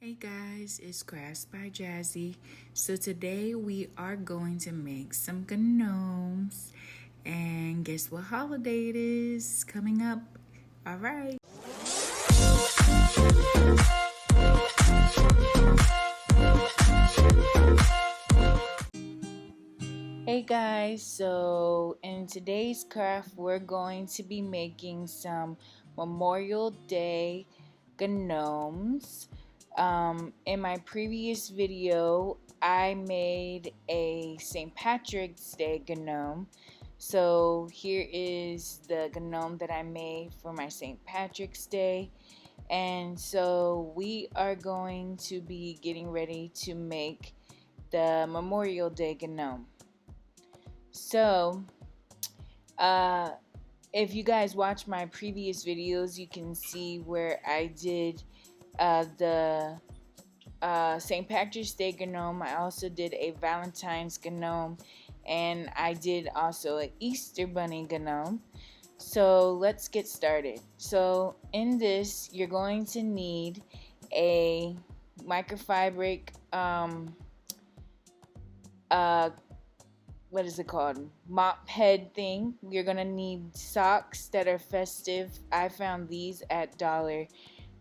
Hey guys, it's KraftsByJazzy. So today we are going to make some gnomes. And guess what holiday it is coming up? Alright. Hey guys, so in today's craft we're going to be making some Memorial Day gnomes. In my previous video I made a St. Patrick's Day gnome. So here is the gnome that I made for my St. Patrick's Day. And so we are going to be getting ready to make the Memorial Day gnome. So, if you guys watch my previous videos, you can see where I did the St. Patrick's Day gnome. I also did a Valentine's gnome, and I did also an Easter Bunny gnome. So let's get started. So in this, you're going to need a microfabric what is it called, mop head thing. You're gonna need socks that are festive. I found these at Dollar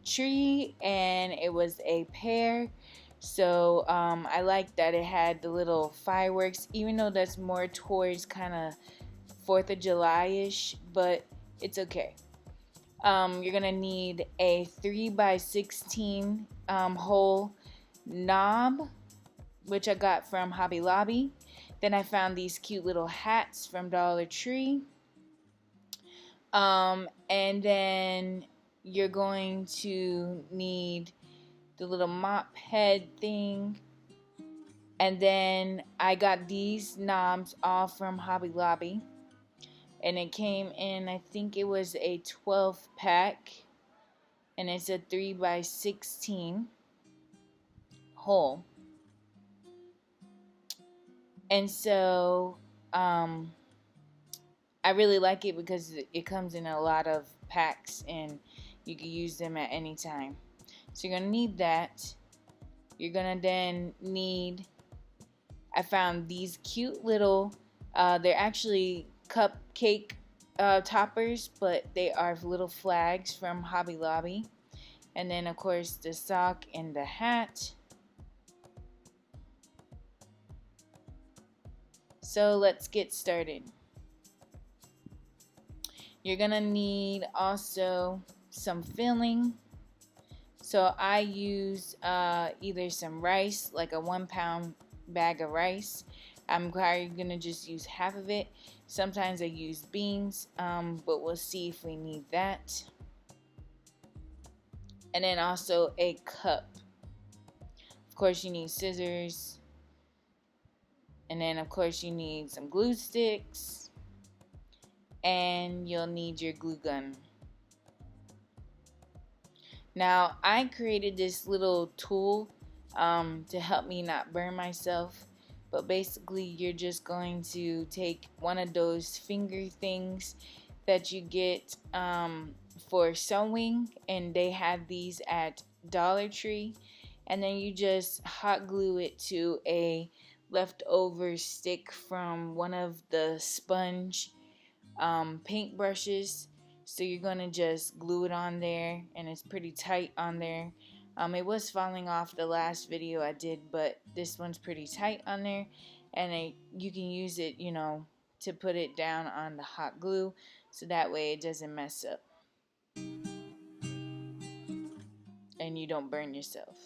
Tree and it was a pair. So I like that it had the little fireworks, even though that's more towards kind of 4th of July-ish, but it's okay. You're gonna need a 3x16 hole knob, which I got from Hobby Lobby. Then I found these cute little hats from Dollar Tree. And then you're going to need the little mop head thing. And then I got these knobs all from Hobby Lobby. And it came in, I think it was a 12 pack. And it's a 3x16 hole. And so I really like it because it comes in a lot of packs and you can use them at any time. So you're going to need that. You're going to then need, I found these cute little, they're actually cupcake toppers, but they are little flags from Hobby Lobby. And then of course the sock and the hat. So let's get started. You're gonna need also some filling. So I use either some rice, like a 1 pound bag of rice. I'm probably gonna just use half of it. Sometimes I use beans, but we'll see if we need that. And then also a cup. Of course you need scissors. And then of course you need some glue sticks. And you'll need your glue gun. Now I created this little tool to help me not burn myself, but basically you're just going to take one of those finger things that you get for sewing, and they have these at Dollar Tree, and then you just hot glue it to a leftover stick from one of the sponge paint brushes. So you're gonna just glue it on there, and it's pretty tight on there. It was falling off the last video I did, but this one's pretty tight on there, and you can use it, you know, to put it down on the hot glue, so that way it doesn't mess up and you don't burn yourself.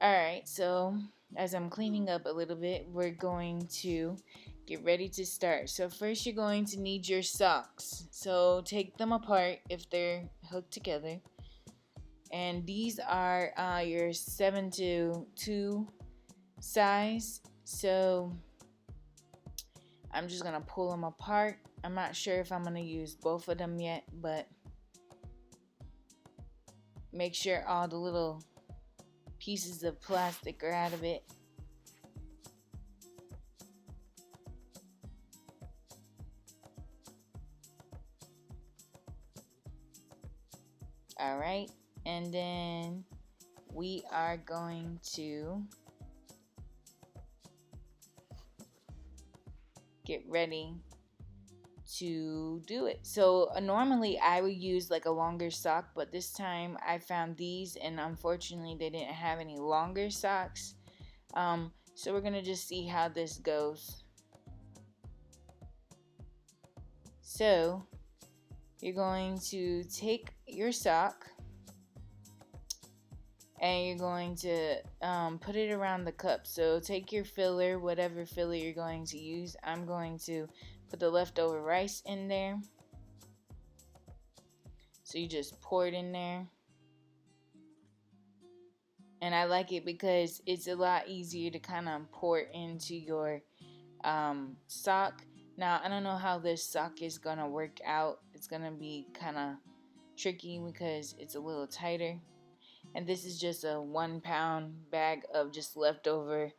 Alright, so as I'm cleaning up a little bit, we're going to get ready to start. So first you're going to need your socks. So take them apart if they're hooked together. And these are your 7 to 2 size. So I'm just going to pull them apart. I'm not sure if I'm going to use both of them yet, but make sure all the little pieces of plastic are out of it. Alright, and then we are going to get ready to do it. So normally I would use like a longer sock, but this time I found these and unfortunately they didn't have any longer socks. So we're gonna just see how this goes. So you're going to take your sock and you're going to put it around the cup. So take your filler, whatever filler you're going to use. I'm going to put the leftover rice in there. So you just pour it in there. And I like it because it's a lot easier to kind of pour into your sock. Now, I don't know how this sock is going to work out. It's going to be kind of tricky because it's a little tighter. And this is just a 1 pound bag of just leftover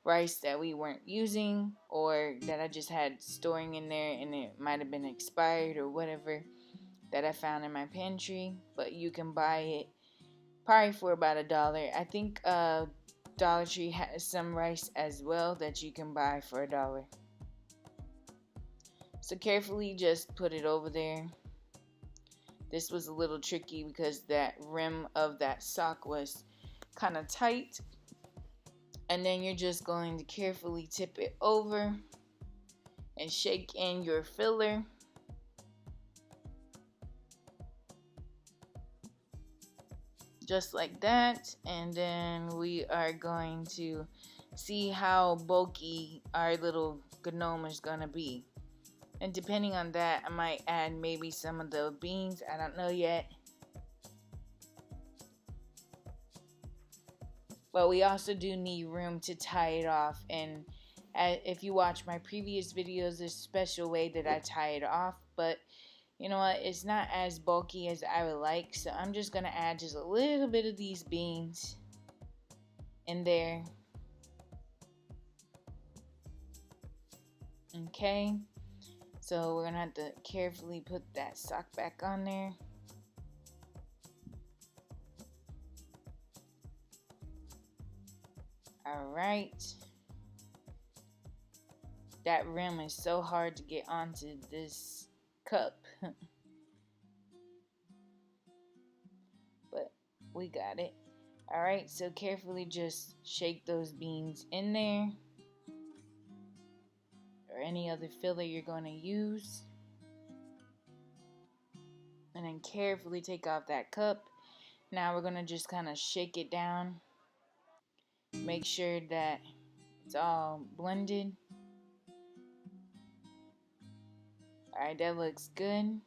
rice that we weren't using or that I just had storing in there and it might have been expired or whatever that I found in my pantry. But you can buy it probably for about $1. I think Dollar Tree has some rice as well that you can buy for $1. So carefully just put it over there. This was a little tricky because that rim of that sock was kind of tight. And then you're just going to carefully tip it over and shake in your filler. Just like that. And then we are going to see how bulky our little gnome is going to be. And depending on that, I might add maybe some of the beans. I don't know yet. But we also do need room to tie it off. And if you watch my previous videos, there's a special way that I tie it off. But you know what? It's not as bulky as I would like. So I'm just going to add just a little bit of these beans in there. Okay. So we're going to have to carefully put that sock back on there. Alright. That rim is so hard to get onto this cup. But we got it. Alright, so carefully just shake those beans in there. Or any other filler you're going to use. And then carefully take off that cup. Now we're going to just kind of shake it down. Make sure that it's all blended. Alright, that looks good.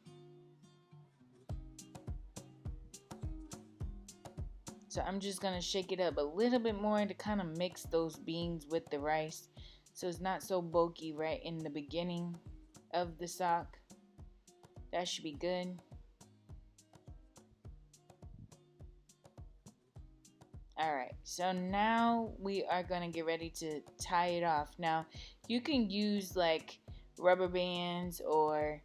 So I'm just going to shake it up a little bit more to kind of mix those beans with the rice. So it's not so bulky right in the beginning of the sock. That should be good. Alright, so now we are going to get ready to tie it off. Now, you can use like rubber bands or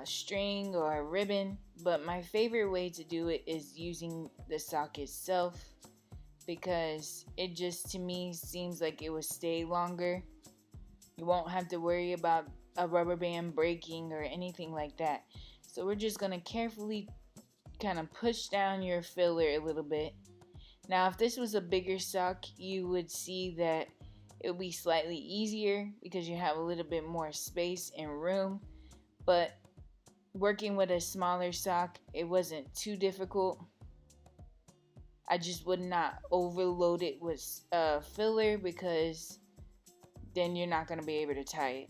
string or a ribbon, but my favorite way to do it is using the sock itself because it just to me seems like it will stay longer. You won't have to worry about a rubber band breaking or anything like that. So we're just going to carefully kind of push down your filler a little bit. Now if this was a bigger sock, you would see that it would be slightly easier because you have a little bit more space and room. But working with a smaller sock, it wasn't too difficult. I just would not overload it with filler because then you're not going to be able to tie it.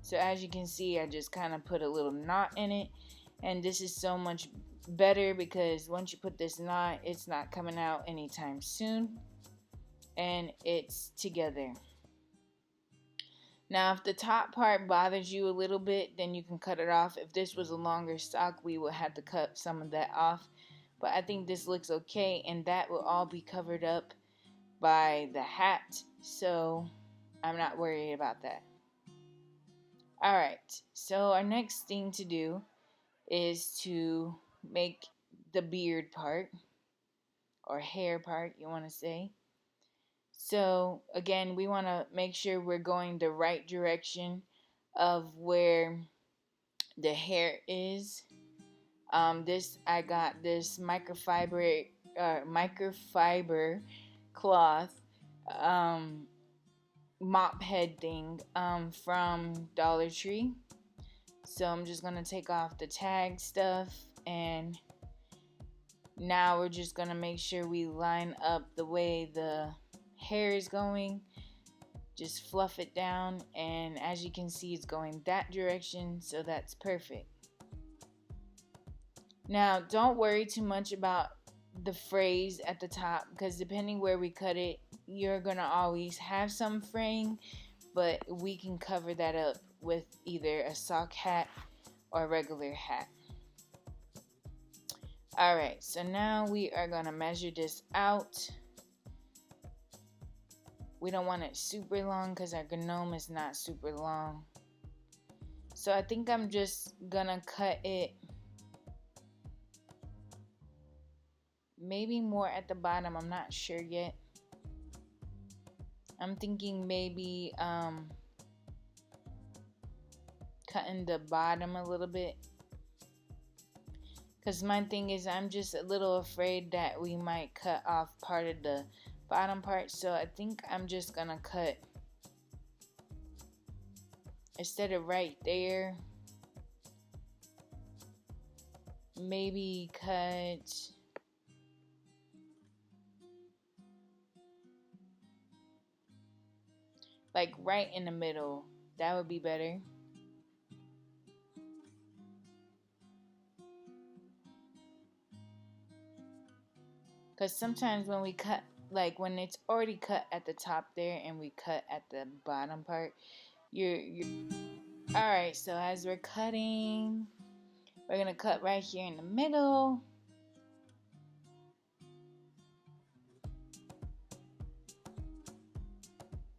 So as you can see, I just kind of put a little knot in it. And this is so much better because once you put this knot, it's not coming out anytime soon. And it's together. Now, if the top part bothers you a little bit, then you can cut it off. If this was a longer sock, we would have to cut some of that off. But I think this looks okay, and that will all be covered up by the hat. So I'm not worried about that. Alright, so our next thing to do is to make the beard part or hair part, you want to say. So again, we want to make sure we're going the right direction of where the hair is. This I got this microfiber cloth mop head thing from Dollar Tree. So I'm just gonna take off the tag stuff, and now we're just gonna make sure we line up the way the hair is going. Just fluff it down, and as you can see, it's going that direction, so that's perfect. Now, don't worry too much about the phrase at the top, because depending where we cut it, you're gonna always have some fraying, but we can cover that up with either a sock hat or a regular hat. Alright, so now we are gonna measure this out. We don't want it super long because our gnome is not super long. So I think I'm just gonna cut it maybe more at the bottom. I'm not sure yet. I'm thinking maybe cutting the bottom a little bit, because my thing is I'm just a little afraid that we might cut off part of the bottom part. So I think I'm just gonna cut, instead of right there, maybe cut like right in the middle. That would be better. Because sometimes when we cut, like when it's already cut at the top there and we cut at the bottom part, you're alright. So as we're cutting, we're gonna cut right here in the middle.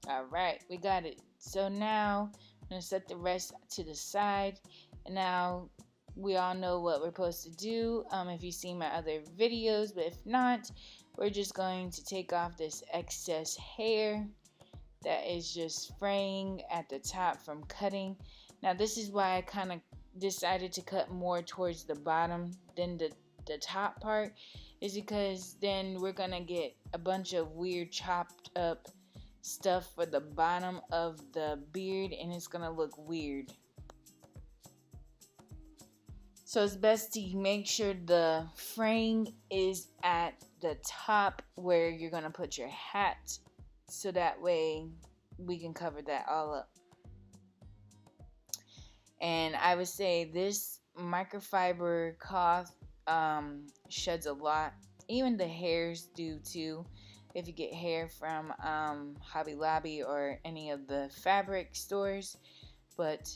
Alright, we got it. So now I'm gonna set the rest to the side, and now we all know what we're supposed to do if you've seen my other videos, but if not, we're just going to take off this excess hair that is just fraying at the top from cutting. Now this is why I kind of decided to cut more towards the bottom than the top part, is because then we're gonna get a bunch of weird chopped up stuff for the bottom of the beard, and it's gonna look weird. So it's best to make sure the fraying is at the top where you're gonna put your hat, so that way we can cover that all up. And I would say this microfiber cloth sheds a lot. Even the hairs do too, if you get hair from Hobby Lobby or any of the fabric stores, but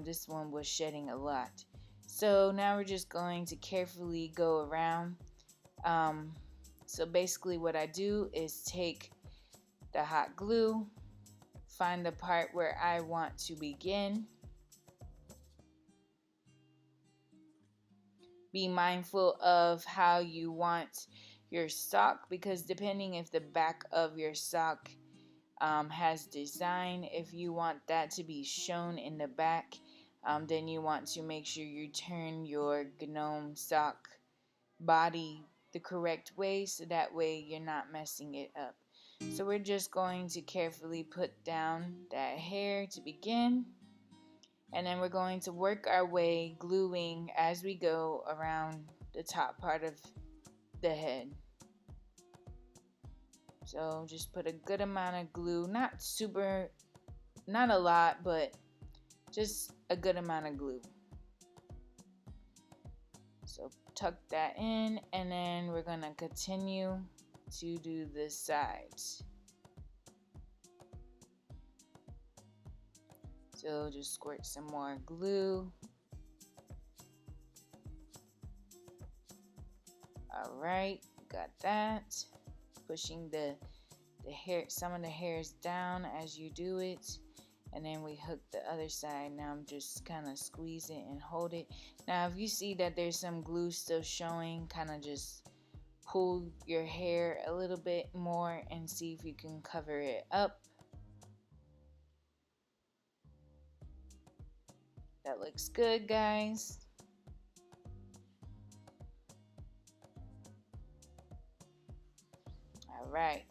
this one was shedding a lot. So now we're just going to carefully go around. So basically what I do is take the hot glue, find the part where I want to begin. Be mindful of how you want your sock, because depending if the back of your sock has design, if you want that to be shown in the back, then you want to make sure you turn your gnome sock body the correct way, so that way you're not messing it up. So we're just going to carefully put down that hair to begin, and then we're going to work our way gluing as we go around the top part of the head. So just put a good amount of glue, not a lot, but just a good amount of glue. So tuck that in, and then we're gonna continue to do the sides. So just squirt some more glue. Alright, got that. Pushing the hair, some of the hairs down as you do it. and then we hook the other side. Now I'm just kind of squeeze it and hold it. Now if you see that there's some glue still showing, kind of just pull your hair a little bit more and see if you can cover it up. That looks good, guys. All right,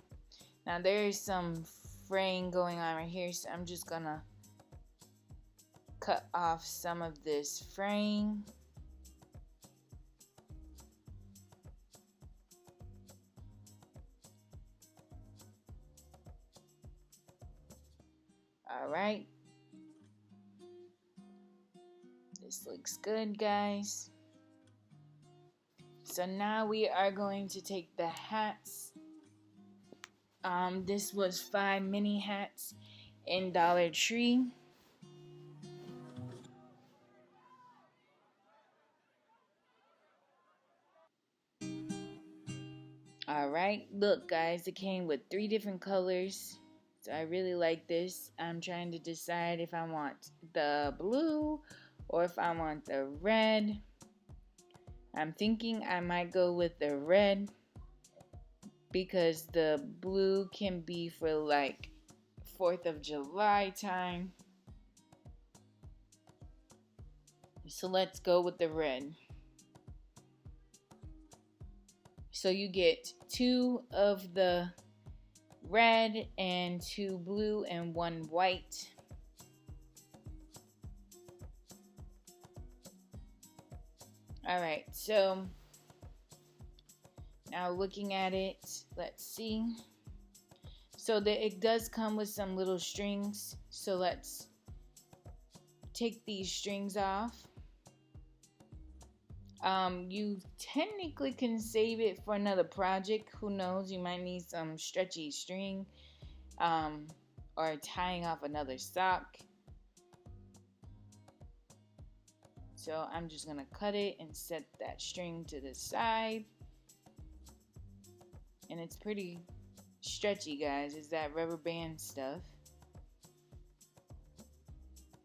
now there is some fraying going on right here, so I'm just gonna cut off some of this fraying. All right, this looks good, guys. So now we are going to take the hats. This was 5 mini hats in Dollar Tree. Alright, look guys, it came with 3 different colors. So I really like this. I'm trying to decide if I want the blue or if I want the red. I'm thinking I might go with the red because the blue can be for like 4th of July time. So let's go with the red. So you get 2 of the red and 2 blue and 1 white. Alright, so now looking at it, let's see. So it does come with some little strings. So let's take these strings off. You technically can save it for another project. Who knows? You might need some stretchy string, or tying off another sock. So I'm just gonna cut it and set that string to the side. And it's pretty stretchy, guys. It's that rubber band stuff.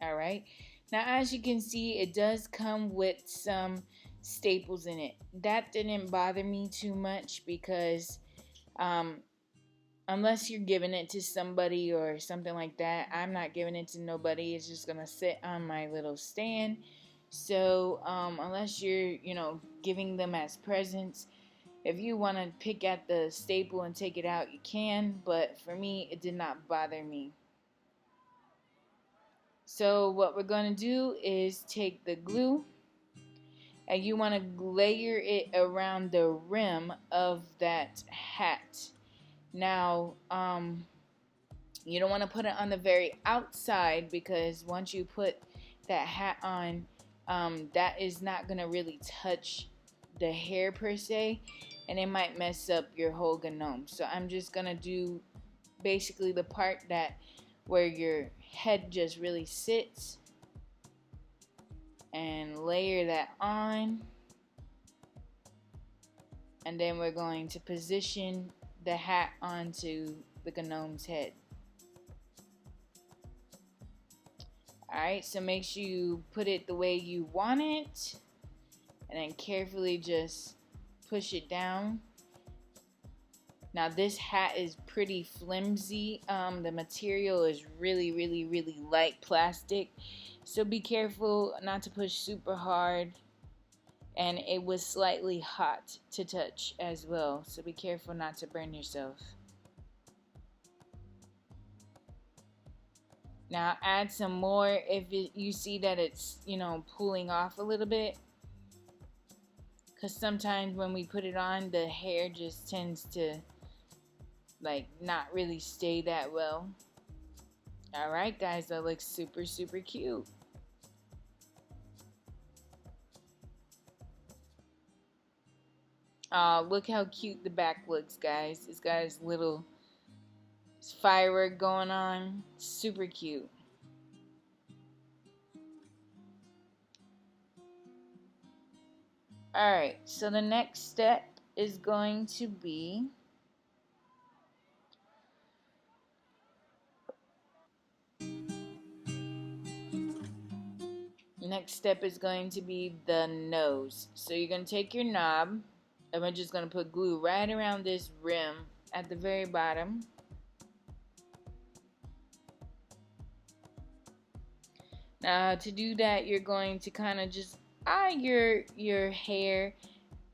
Alright, now as you can see, it does come with some staples in it. That didn't bother me too much because unless you're giving it to somebody or something like that, I'm not giving it to nobody. It's just gonna sit on my little stand. So unless you're giving them as presents, if you want to pick at the staple and take it out, you can, but for me it did not bother me. So what we're going to do is take the glue and you want to layer it around the rim of that hat. Now, you don't want to put it on the very outside because once you put that hat on, that is not going to really touch the hair per se, and it might mess up your whole gnome. So I'm just going to do basically the part that where your head just really sits and layer that on, and then we're going to position the hat onto the gnome's head. Alright, so make sure you put it the way you want it and then carefully just push it down. Now this hat is pretty flimsy. The material is really light plastic, so be careful not to push super hard, and it was slightly hot to touch as well, so be careful not to burn yourself. Now add some more if you see that it's pulling off a little bit, because sometimes when we put it on, the hair just tends to like not really stay that well. Alright guys, that looks super cute. Look how cute the back looks, guys. It's got its little firework going on. Super cute. Alright, so the next step is going to be Next step is going to be the nose. So you're going to take your knob, and we're just going to put glue right around this rim at the very bottom. Now to do that, you're going to kind of just eye your hair.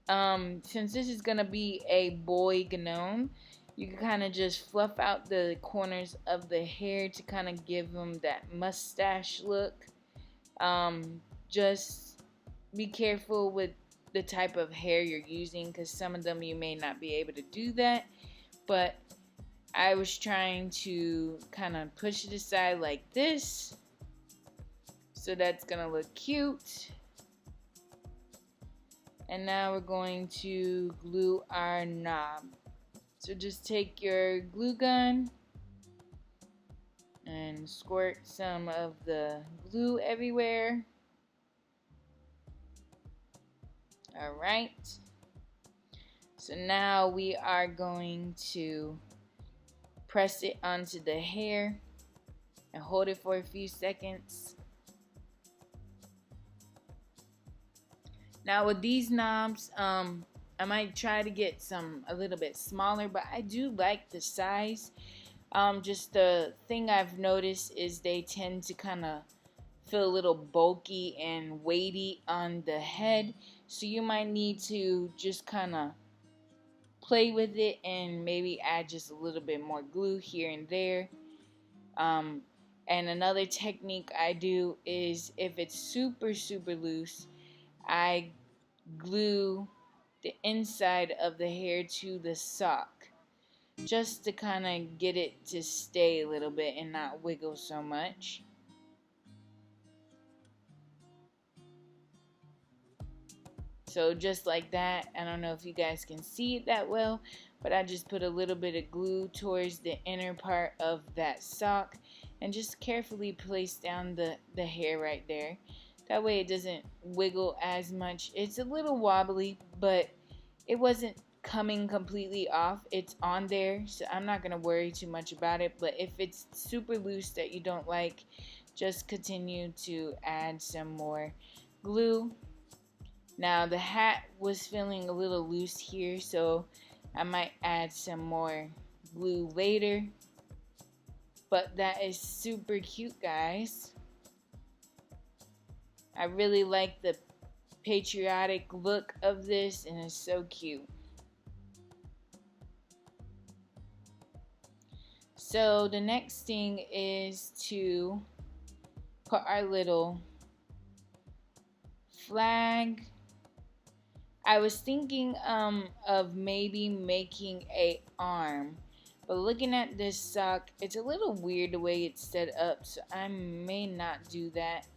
Since this is going to be a boy gnome, you can kind of just fluff out the corners of the hair to kind of give them that mustache look. Just be careful with the type of hair you're using, because some of them you may not be able to do that, but I was trying to kind of push it aside like this, so that's gonna look cute. And now we're going to glue our knob. So just take your glue gun and squirt some of the glue everywhere. Alright, so now we are going to press it onto the hair and hold it for a few seconds. Now with these knobs, I might try to get some a little bit smaller, but I do like the size. Just the thing I've noticed is they tend to kind of feel a little bulky and weighty on the head, so you might need to just kind of play with it and maybe add just a little bit more glue here and there. And another technique I do is, if it's super loose, I glue the inside of the hair to the sock, just to kind of get it to stay a little bit and not wiggle so much. So just like that. I don't know if you guys can see it that well, but I just put a little bit of glue towards the inner part of that sock and just carefully place down the hair right there. That way it doesn't wiggle as much. It's a little wobbly, but it wasn't coming completely off. It's on there, so I'm not going to worry too much about it. But if it's super loose that you don't like, just continue to add some more glue. Now the hat was feeling a little loose here, so I might add some more glue later. But that is super cute, guys. I really like the patriotic look of this, and it's so cute. So the next thing is to put our little flag. I was thinking of maybe making a arm, but looking at this sock, it's a little weird the way it's set up, so I may not do that.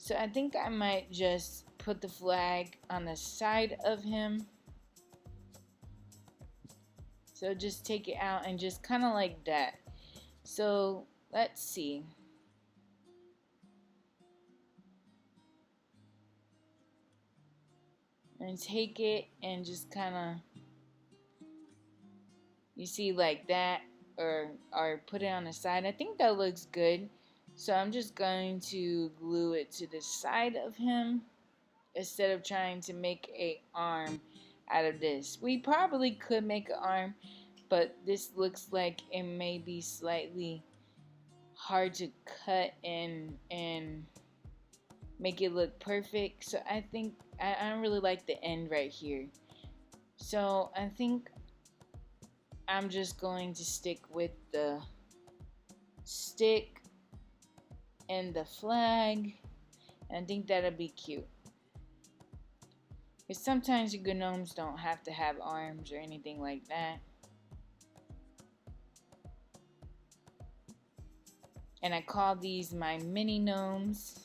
So I think I might just put the flag on the side of him. So just take it out and just kind of like that. So let's see. And take it and just kind of, you see, like that, or put it on the side. I think that looks good. So I'm just going to glue it to the side of him instead of trying to make a arm out of this. We probably could make an arm, but this looks like it may be slightly hard to cut and make it look perfect. So I think I don't really like the end right here. So I think I'm just going to stick with the stick and the flag. And I think that'll be cute. Because sometimes your gnomes don't have to have arms or anything like that. And I call these my mini gnomes.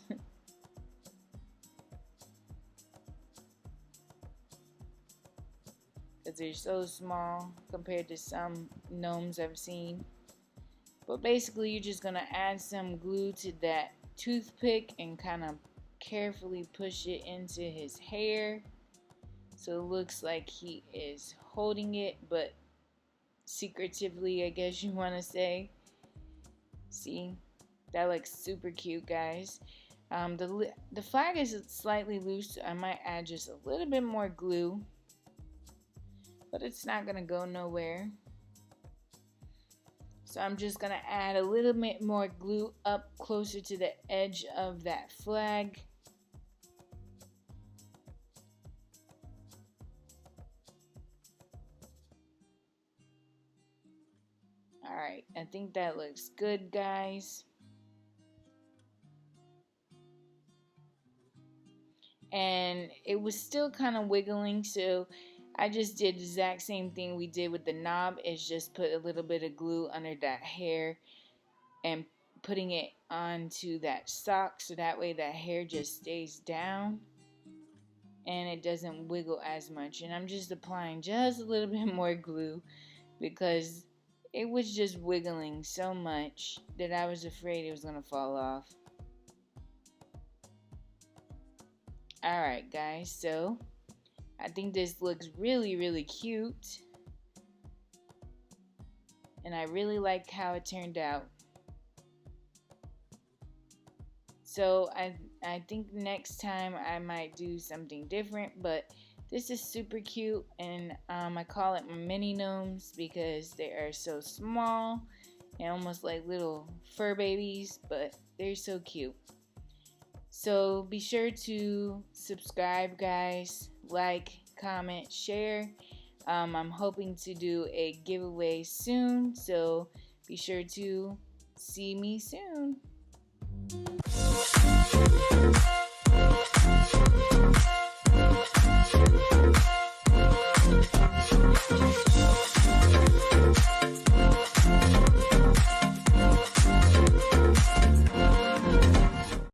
Because they're so small compared to some gnomes I've seen. But basically you're just going to add some glue to that toothpick and kind of carefully push it into his hair. So it looks like he is holding it, but secretively, I guess you want to say. See, that looks super cute, guys. The flag is slightly loose, so I might add just a little bit more glue, but it's not gonna go nowhere. So I'm just gonna add a little bit more glue up closer to the edge of that flag. Alright, I think that looks good, guys. And it was still kind of wiggling, so I just did the exact same thing we did with the knob, is just put a little bit of glue under that hair and putting it onto that sock, so that way that hair just stays down and it doesn't wiggle as much. And I'm just applying just a little bit more glue because it was just wiggling so much that I was afraid it was gonna fall off. Alright guys, so I think this looks really cute, and I really like how it turned out. So I think next time I might do something different, but this is super cute, and I call it my mini gnomes because they are so small and almost like little fur babies, but they're so cute. So be sure to subscribe, guys, like, comment, share. I'm hoping to do a giveaway soon, so be sure to see me soon.